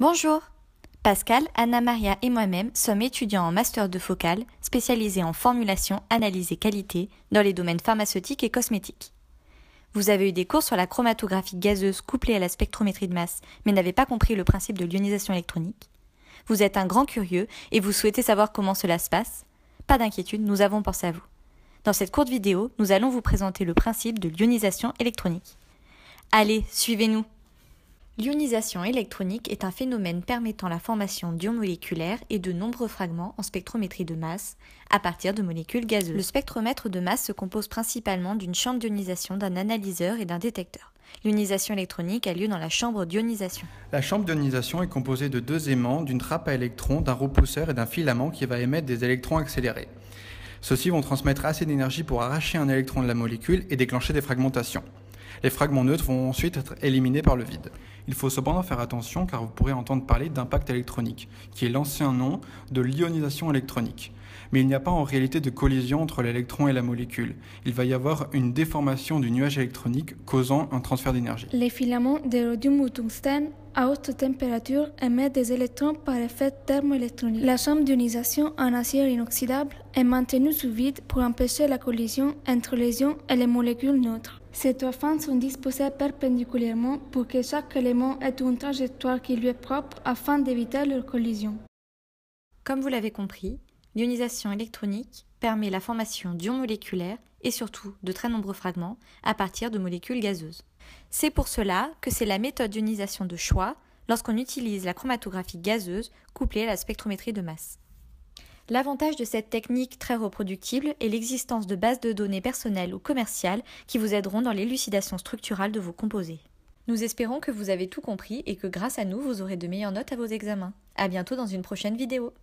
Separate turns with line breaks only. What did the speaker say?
Bonjour! Pascal, Anna-Maria et moi-même sommes étudiants en master 2 focal, spécialisés en formulation, analyse et qualité dans les domaines pharmaceutiques et cosmétiques. Vous avez eu des cours sur la chromatographie gazeuse couplée à la spectrométrie de masse, mais n'avez pas compris le principe de l'ionisation électronique. Vous êtes un grand curieux et vous souhaitez savoir comment cela se passe? Pas d'inquiétude, nous avons pensé à vous. Dans cette courte vidéo, nous allons vous présenter le principe de l'ionisation électronique. Allez, suivez-nous! L'ionisation électronique est un phénomène permettant la formation d'ions moléculaires et de nombreux fragments en spectrométrie de masse à partir de molécules gazeuses. Le spectromètre de masse se compose principalement d'une chambre d'ionisation, d'un analyseur et d'un détecteur. L'ionisation électronique a lieu dans la chambre d'ionisation.
La chambre d'ionisation est composée de deux aimants, d'une trappe à électrons, d'un repousseur et d'un filament qui va émettre des électrons accélérés. Ceux-ci vont transmettre assez d'énergie pour arracher un électron de la molécule et déclencher des fragmentations. Les fragments neutres vont ensuite être éliminés par le vide. Il faut cependant faire attention car vous pourrez entendre parler d'impact électronique, qui est l'ancien nom de l'ionisation électronique. Mais il n'y a pas en réalité de collision entre l'électron et la molécule. Il va y avoir une déformation du nuage électronique causant un transfert d'énergie.
Les filaments de rhodium ou tungstène à haute température émettent des électrons par effet thermoélectronique. La chambre d'ionisation en acier inoxydable est maintenue sous vide pour empêcher la collision entre les ions et les molécules neutres. Ces trois fans sont disposés perpendiculairement pour que chaque élément ait une trajectoire qui lui est propre afin d'éviter leur collision.
Comme vous l'avez compris, l'ionisation électronique permet la formation d'ions moléculaires et surtout de très nombreux fragments à partir de molécules gazeuses. C'est pour cela que c'est la méthode d'ionisation de choix lorsqu'on utilise la chromatographie gazeuse couplée à la spectrométrie de masse. L'avantage de cette technique très reproductible est l'existence de bases de données personnelles ou commerciales qui vous aideront dans l'élucidation structurale de vos composés. Nous espérons que vous avez tout compris et que grâce à nous, vous aurez de meilleures notes à vos examens. À bientôt dans une prochaine vidéo.